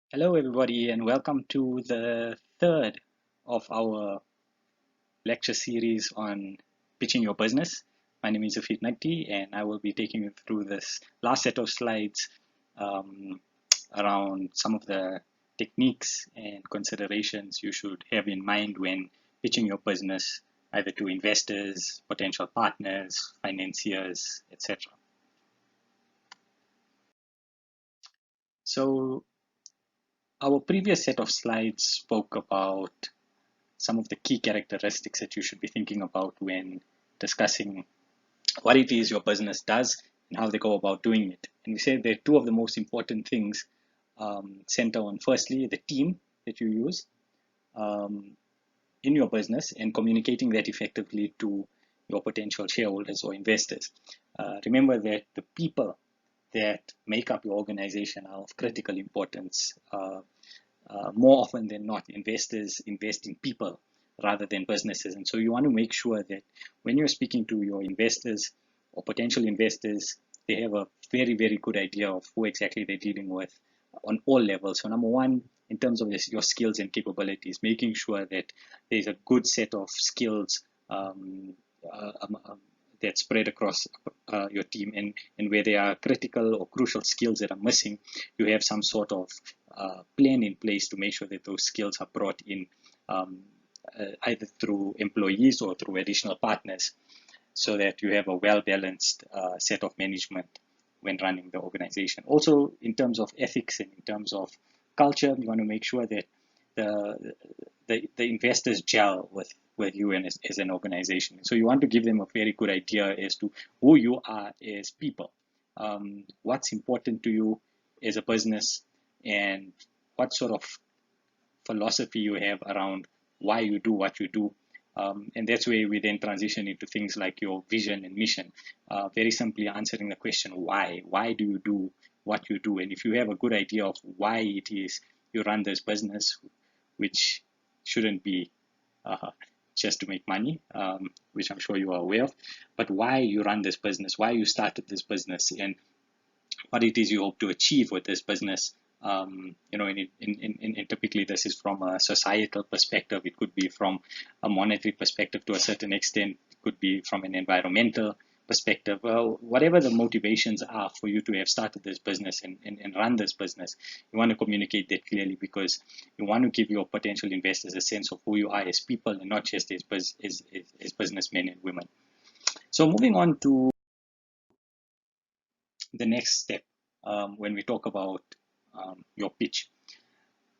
Hello, everybody, and welcome to the third of our lecture series on pitching your business. My name is Afid Nagti, and I will be taking you through this last set of slides um, around some of the techniques and considerations you should have in mind when pitching your business either to investors, potential partners, financiers, etc. So, our previous set of slides spoke about some of the key characteristics that you should be thinking about when discussing what it is your business does and how they go about doing it. And we said that two of the most important things center on firstly the team that you use um, in your business and communicating that effectively to your potential shareholders or investors. Remember that the people that make up your organization are of critical importance. More often than not, investors invest in people rather than businesses. And so you want to make sure that when you're speaking to your investors or potential investors, they have a very, very good idea of who exactly they're dealing with on all levels. So number one, in terms of your skills and capabilities, making sure that there's a good set of skills uh, um, um, that spread across your team, and where there are critical or crucial skills that are missing, you have some sort of plan in place to make sure that those skills are brought in either through employees or through additional partners, so that you have a well-balanced set of management when running the organization. Also, in terms of ethics and in terms of culture, you want to make sure that the the investors gel with you and as an organization. So you want to give them a very good idea as to who you are as people, what's important to you as a business, and what sort of philosophy you have around why you do what you do. And that's where we then transition into things like your vision and mission. Very simply answering the question, why? Why do you do what you do? And if you have a good idea of why it is you run this business, which shouldn't be just to make money, which I'm sure you are aware of, but why you run this business, why you started this business, and what it is you hope to achieve with this business. And typically this is from a societal perspective. It could be from a monetary perspective to a certain extent. It could be from an environmental perspective. Well, whatever the motivations are for you to have started this business and run this business, you want to communicate that clearly, because you want to give your potential investors a sense of who you are as people and not just as businessmen and women. So moving on to the next step, when we talk about your pitch.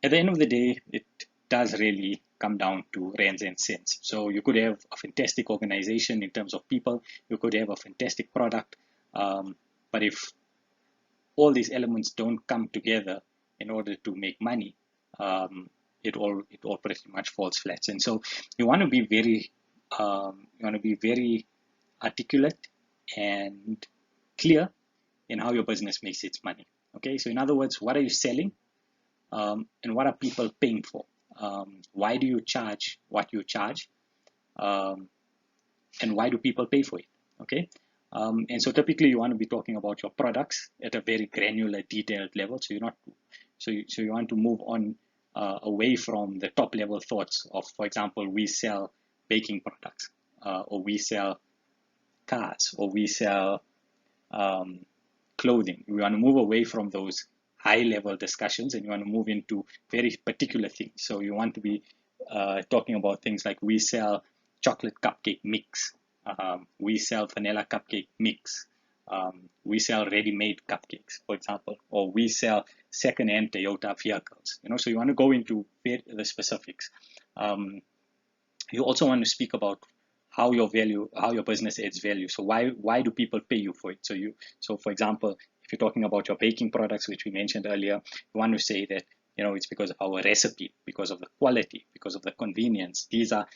At the end of the day, it does really come down to rands and cents. So you could have a fantastic organization in terms of people, you could have a fantastic product, but if all these elements don't come together in order to make money, it all pretty much falls flat. And so you want to be very articulate and clear in how your business makes its money. Okay, so in other words, what are you selling, and what are people paying for? Why do you charge what you charge, um, and why do people pay for it? Okay, and so typically you want to be talking about your products at a very granular, detailed level. So you're not, so you want to move on away from the top level thoughts of, for example, we sell baking products, or we sell cars, or we sell um, clothing. We want to move away from those high level discussions, and you want to move into very particular things. So you want to be talking about things like, we sell chocolate cupcake mix, we sell vanilla cupcake mix, we sell ready-made cupcakes, for example, or we sell second-hand Toyota vehicles. So you want to go into the specifics. You also want to speak about how your business adds value. So why do people pay you for it? So for example, if you're talking about your baking products, which we mentioned earlier, you want to say that it's because of our recipe, because of the quality, because of the convenience. These are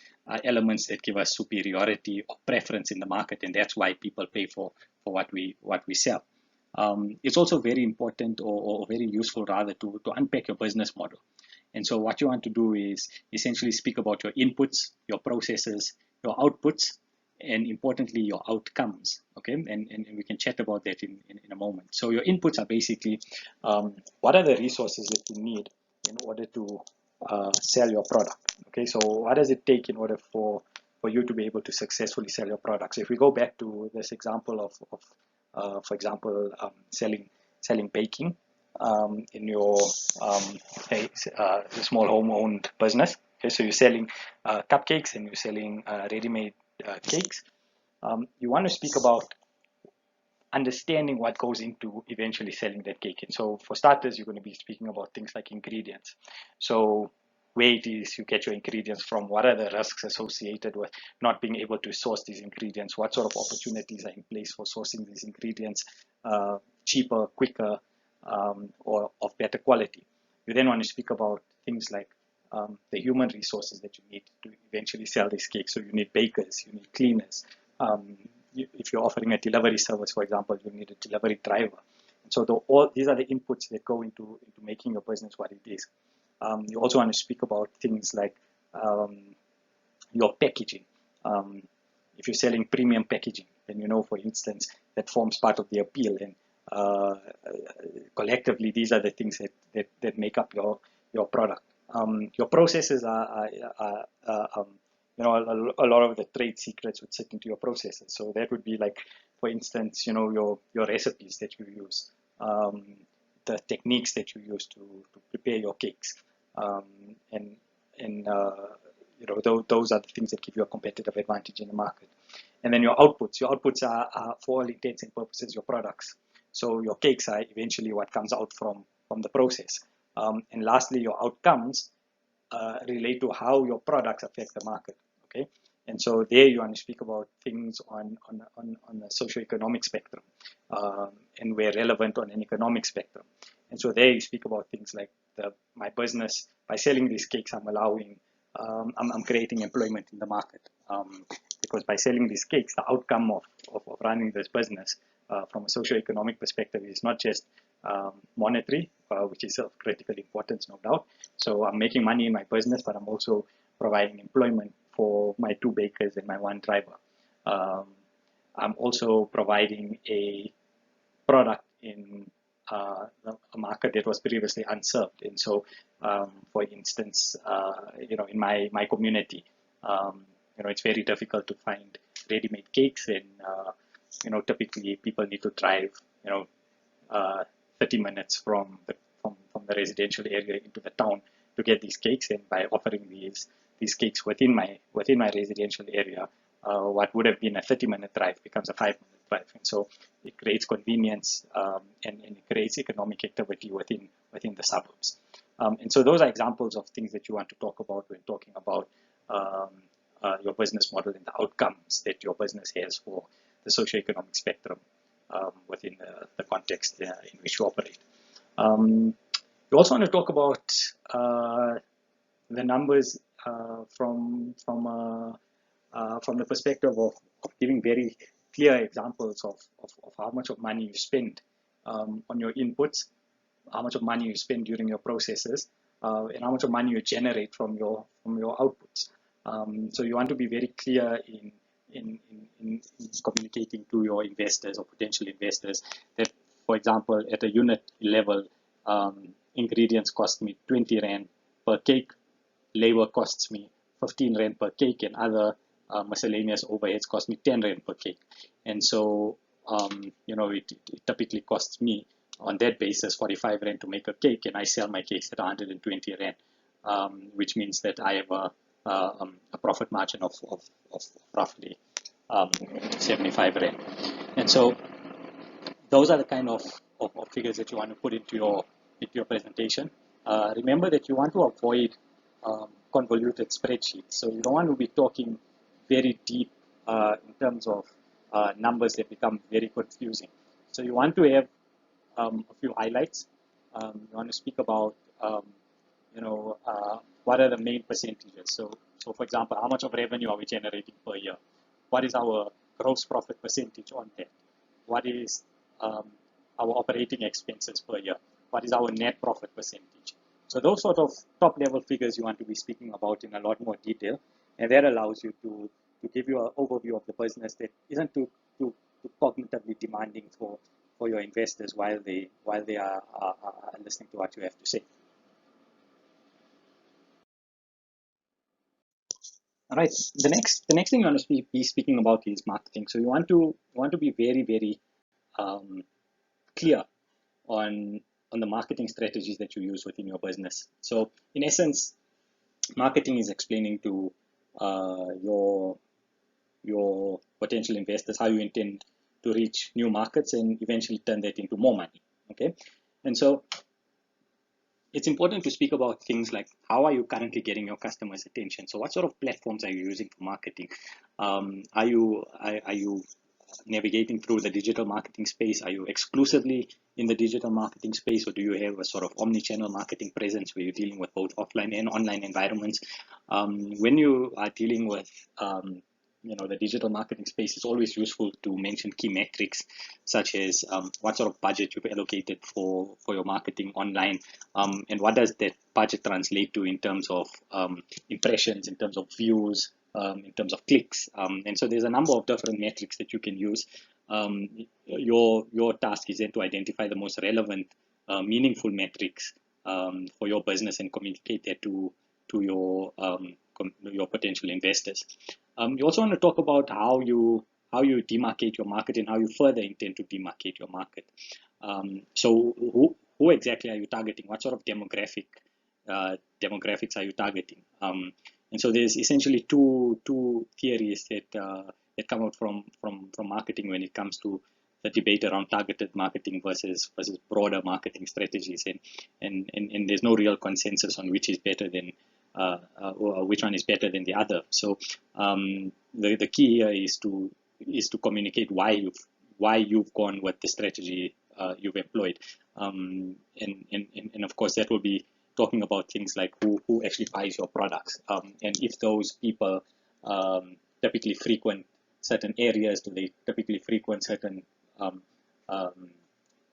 elements that give us superiority or preference in the market, and that's why people pay for what we sell. It's also very important, or very useful rather, to unpack your business model. And so what you want to do is essentially speak about your inputs, your processes, your outputs, and importantly, your outcomes. Okay, and we can chat about that in a moment. So your inputs are basically what are the resources that you need in order to sell your product. Okay, so what does it take in order for you to be able to successfully sell your product? So if we go back to this example of for example, selling baking in your small home-owned business. Okay, so you're selling cupcakes and you're selling ready-made cakes. You want to speak about understanding what goes into eventually selling that cake. And so for starters, you're going to be speaking about things like ingredients. So where it is you get your ingredients from, what are the risks associated with not being able to source these ingredients, what sort of opportunities are in place for sourcing these ingredients cheaper, quicker, or of better quality. You then want to speak about things like the human resources that you need to eventually sell these cakes. So you need bakers, you need cleaners. If you're offering a delivery service, for example, you need a delivery driver. And so all these are the inputs that go into making your business what it is. You also want to speak about things like your packaging. If you're selling premium packaging, then you know, for instance, that forms part of the appeal. And collectively, these are the things that make up your product. Your processes are you know, a lot of the trade secrets would sit into your processes. So that would be like, for instance, you know, your recipes that you use, the techniques that you use to prepare your cakes, and you know, those are the things that give you a competitive advantage in the market. And then your outputs are for all intents and purposes your products. So your cakes are eventually what comes out from the process. And lastly, your outcomes relate to how your products affect the market. Okay, and so there you want to speak about things on the socioeconomic spectrum, and where relevant on an economic spectrum. And so there you speak about things like my business, by selling these cakes, I'm allowing, I'm creating employment in the market, because by selling these cakes, the outcome of running this business from a socioeconomic perspective is not just monetary, which is of critical importance, no doubt. So I'm making money in my business, but I'm also providing employment for my 2 bakers and my 1 driver. I'm also providing a product in a market that was previously unserved. And so, for instance, you know, in my community, you know, it's very difficult to find ready-made cakes, and you know, typically people need to drive, you know, 30 minutes from the residential area into the town to get these cakes. And by offering these cakes within my residential area, what would have been a 30-minute drive becomes a 5-minute drive. And so it creates convenience, and it creates economic activity within the suburbs. And so those are examples of things that you want to talk about when talking about your business model and the outcomes that your business has for the socioeconomic spectrum within the context in which you operate. You also want to talk about the numbers from the perspective of giving very clear examples of how much of money you spend on your inputs, how much of money you spend during your processes, and how much of money you generate from your outputs. So you want to be very clear in communicating to your investors or potential investors that, for example, at a unit level, ingredients cost me 20 Rand per cake, labor costs me 15 Rand per cake, and other miscellaneous overheads cost me 10 Rand per cake. And so, you know, it typically costs me on that basis 45 Rand to make a cake, and I sell my cakes at 120 Rand, which means that I have a profit margin of roughly 75 Rand. And so those are the kind of figures that you want to put into your presentation. Remember that you want to avoid convoluted spreadsheets. So you don't want to be talking very deep in terms of numbers that become very confusing. So you want to have a few highlights. You want to speak about you know, what are the main percentages. So for example, how much of revenue are we generating per year? What is our gross profit percentage on that? What is our operating expenses per year? What is our net profit percentage? So those sort of top level figures you want to be speaking about in a lot more detail, and that allows you to give you an overview of the business that isn't too cognitively demanding for your investors while they are listening to what you have to say. All right. The next thing you want to be speaking about is marketing. So you want to be very um, clear on the marketing strategies that you use within your business. So in essence, marketing is explaining to your potential investors how you intend to reach new markets and eventually turn that into more money. Okay, and so it's important to speak about things like how are you currently getting your customers' attention. So what sort of platforms are you using for marketing? Are you navigating through the digital marketing space? Are you exclusively in the digital marketing space, or do you have a sort of omni-channel marketing presence where you're dealing with both offline and online environments? When you are dealing with the digital marketing space, it's always useful to mention key metrics such as what sort of budget you've allocated for your marketing online, and what does that budget translate to in terms of impressions, in terms of views, in terms of clicks, and so there's a number of different metrics that you can use. Your task is then to identify the most relevant, meaningful metrics for your business and communicate that to your potential investors. You also want to talk about how you demarcate your market and how you further intend to demarcate your market. So who exactly are you targeting? What sort of demographics are you targeting? And so there's essentially two theories that come out from marketing when it comes to the debate around targeted marketing versus broader marketing strategies, and there's no real consensus on which is better than or which one is better than the other. So the key here is to communicate why you've gone with the strategy you've employed, and of course that will be talking about things like who actually buys your products, and if those people typically frequent certain areas, do they typically frequent certain um, um,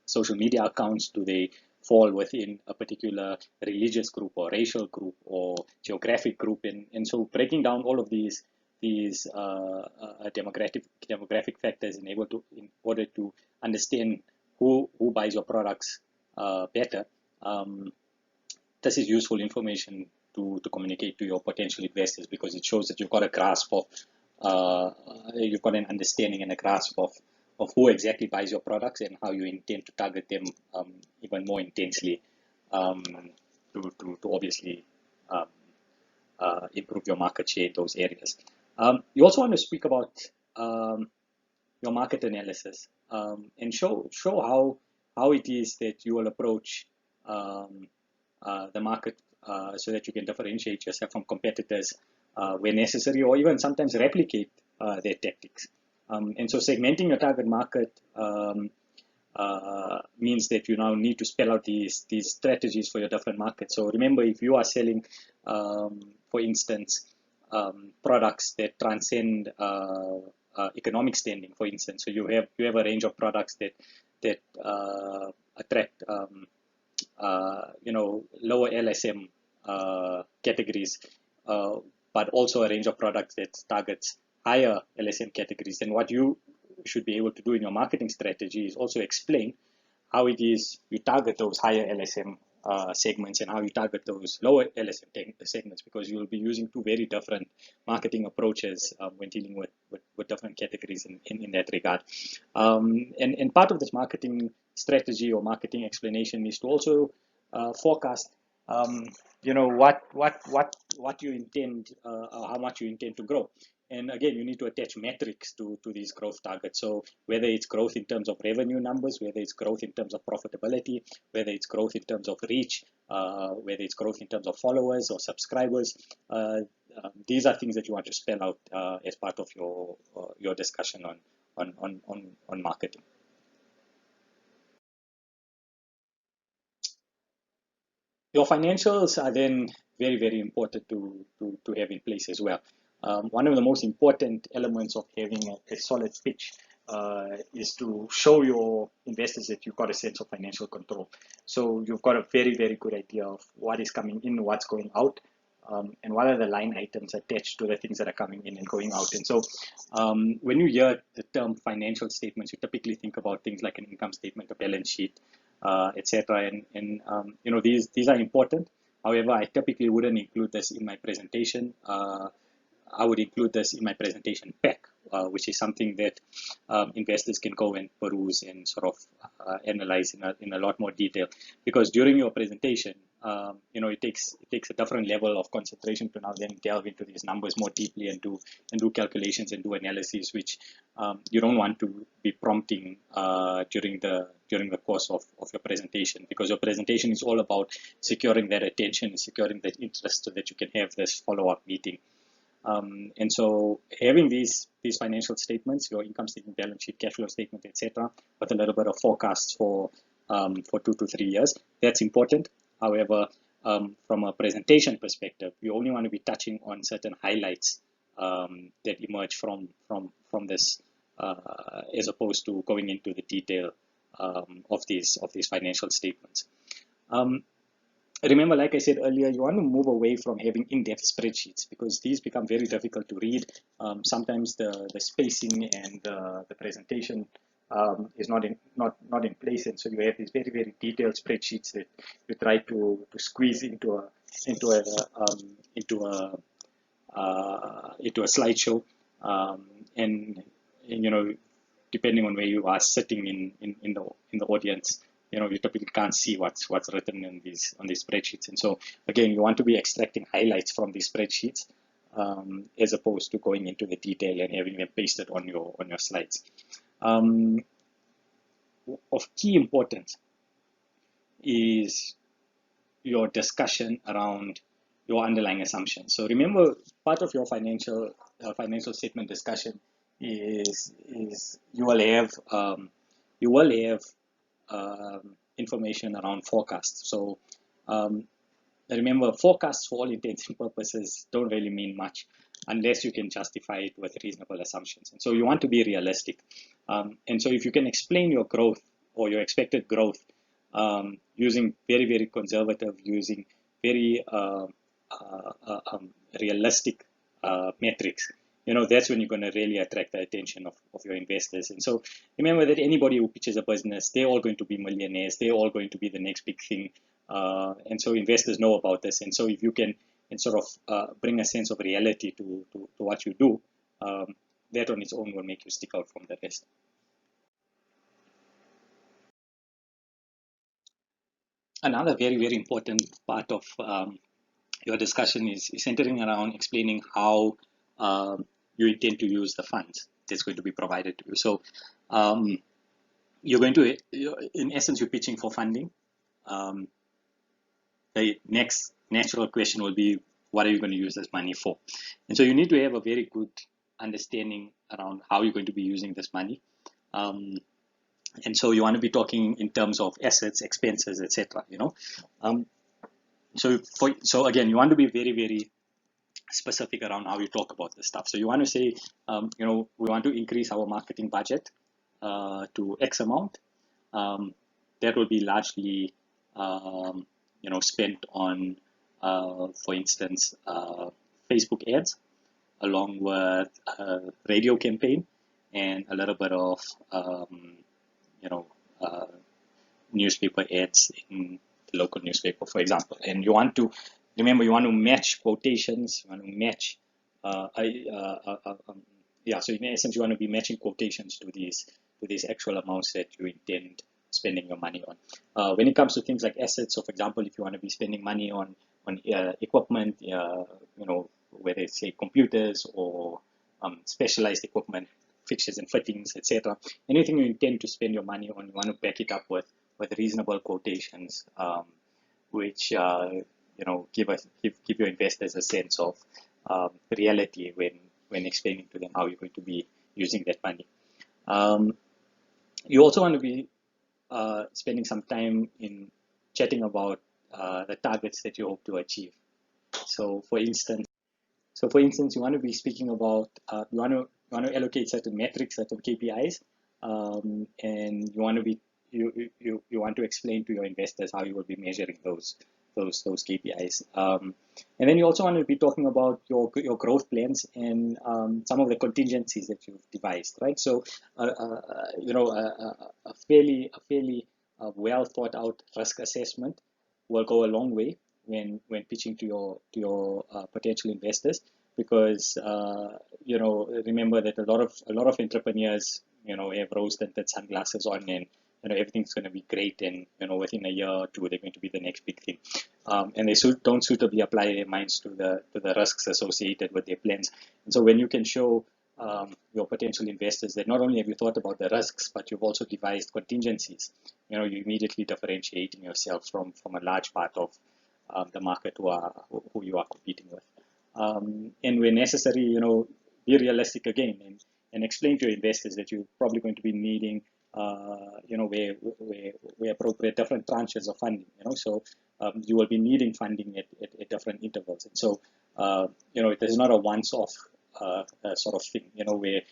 social media accounts, do they fall within a particular religious group or racial group or geographic group, and so breaking down all of these demographic factors in order to understand who buys your products better. This is useful information to communicate to your potential investors because it shows that you've got a grasp of, you've got an understanding and a grasp of who exactly buys your products and how you intend to target them even more intensely, to obviously um, improve your market share in those areas. You also want to speak about um, your market analysis, and show how it is that you will approach um, the market, so that you can differentiate yourself from competitors where necessary, or even sometimes replicate their tactics. And so segmenting your target market means that you now need to spell out these strategies for your different markets. So remember, if you are selling, for instance, products that transcend economic standing, for instance, so you have a range of products that attract lower LSM categories, but also a range of products that targets higher LSM categories. Then what you should be able to do in your marketing strategy is also explain how it is you target those higher LSM segments and how you target those lower LSM segments, because you will be using two very different marketing approaches when dealing with different categories in that regard. And part of this marketing strategy or marketing explanation is to also forecast, what you intend, how much you intend to grow. And again, you need to attach metrics to these growth targets. So whether it's growth in terms of revenue numbers, whether it's growth in terms of profitability, whether it's growth in terms of reach, whether it's growth in terms of followers or subscribers, these are things that you want to spell out as part of your discussion on marketing. Your financials are then very important to have in place as well. One of the most important elements of having a solid pitch is to show your investors that you've got a sense of financial control. So you've got a very good idea of what is coming in, what's going out, and what are the line items attached to the things that are coming in and going out. And so when you hear the term financial statements, you typically think about things like an income statement, a balance sheet, etc. And these are important. However, I typically wouldn't include this in my presentation. I would include this in my presentation pack, which is something that investors can go and peruse and sort of analyze in a lot more detail. Because during your presentation, it takes a different level of concentration to now then delve into these numbers more deeply and do calculations and do analyses, which you don't want to be prompting during the course of your presentation, because your presentation is all about securing that attention, securing that interest, so that you can have this follow-up meeting. And so having these financial statements, your income statement, balance sheet, cash flow statement, etc., with a little bit of forecasts for 2 to 3 years, that's important. However, from a presentation perspective, you only want to be touching on certain highlights that emerge from this, as opposed to going into the detail of these financial statements. Remember, like I said earlier, you want to move away from having in-depth spreadsheets, because these become very difficult to read. Sometimes the spacing and the presentation is not in place, and so you have these very, very detailed spreadsheets that you try to squeeze into a slideshow, and depending on where you are sitting in the audience, you typically can't see what's written on these spreadsheets. And so again, you want to be extracting highlights from these spreadsheets, as opposed to going into the detail and having them pasted on your slides. Of key importance is your discussion around your underlying assumptions. So remember, part of your financial statement discussion is you will have information around forecasts. So remember, forecasts for all intents and purposes don't really mean much unless you can justify it with reasonable assumptions. And so you want to be realistic. And so if you can explain your growth or your expected growth using very, very conservative, using very realistic metrics, that's when you're going to really attract the attention of your investors. And so remember that anybody who pitches a business, they're all going to be millionaires. They're all going to be the next big thing. And so investors know about this. And so if you can sort of bring a sense of reality to what you do, that on its own will make you stick out from the rest. Another very, very important part of your discussion is centering around explaining how you intend to use the funds that's going to be provided to you. So you're going to, in essence, you're pitching for funding. The next natural question will be, what are you going to use this money for? And so you need to have a very good understanding around how you're going to be using this money. And so you want to be talking in terms of assets, expenses, etc. So again, you want to be very, very specific around how you talk about this stuff. So you want to say, we want to increase our marketing budget to X amount. That will be largely, spent on, for instance, Facebook ads, along with a radio campaign and a little bit of, newspaper ads in the local newspaper, for example. And you want to remember, you want to match quotations. You want to match, So in essence, you want to be matching quotations to these actual amounts that you intend spending your money on. When it comes to things like assets, so for example, if you want to be spending money on equipment, whether it's say computers or specialized equipment, fixtures and fittings, etc. Anything you intend to spend your money on, you want to back it up with reasonable quotations, which give your investors a sense of reality when explaining to them how you're going to be using that money. You also want to be spending some time in chatting about the targets that you hope to achieve. So for instance, you want to be speaking about you want to allocate certain metrics, certain KPIs, and you want to explain to your investors how you will be measuring those those KPIs. And then you also want to be talking about your growth plans and some of the contingencies that you've devised, right? So a fairly well thought out risk assessment will go a long way when pitching to your potential investors, because remember that a lot of entrepreneurs have rose tinted sunglasses on, and everything's going to be great, and within a year or two they're going to be the next big thing, and they don't suitably apply their minds to the risks associated with their plans. And so when you can show your potential investors that not only have you thought about the risks, but you've also devised contingencies, you're immediately differentiating yourself from a large part of the market who you are competing with. And where necessary, be realistic again, and explain to your investors that you're probably going to be needing, where appropriate, different tranches of funding. So you will be needing funding at different intervals, and so it is not a once-off sort of thing. Where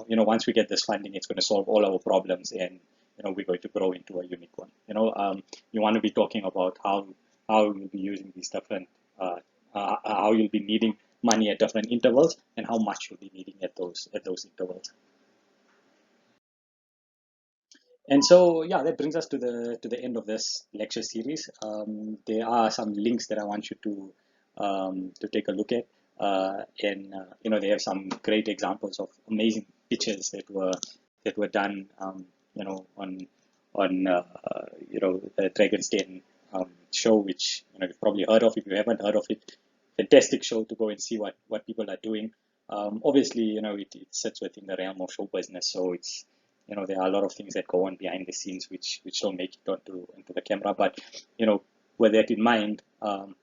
once we get this funding, it's going to solve all our problems, and we're going to grow into a unicorn. You want to be talking about how you'll be using these different, how you'll be needing money at different intervals, and how much you'll be needing at those intervals. And so, yeah, that brings us to the end of this lecture series. There are some links that I want you to take a look at, and they have some great examples of amazing pitches that were done, on the Dragon's Den show, which you've probably heard of. If you haven't heard of it, fantastic show to go and see what people are doing. Obviously, it sits within the realm of show business, so it's there are a lot of things that go on behind the scenes which don't make it onto the camera. But with that in mind,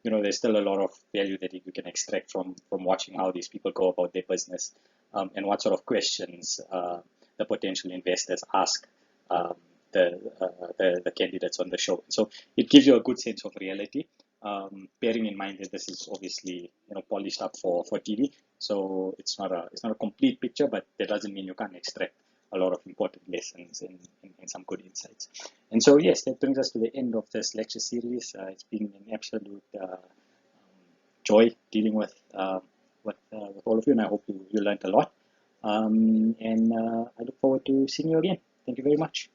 there's still a lot of value that you can extract from watching how these people go about their business, and what sort of questions the potential investors ask the candidates on the show. So it gives you a good sense of reality, bearing in mind that this is obviously polished up for TV. So it's not a complete picture, but that doesn't mean you can't extract a lot of important lessons and some good insights. And so, yes, that brings us to the end of this lecture series. It's been an absolute joy dealing with all of you, and I hope you learned a lot. And I look forward to seeing you again. Thank you very much.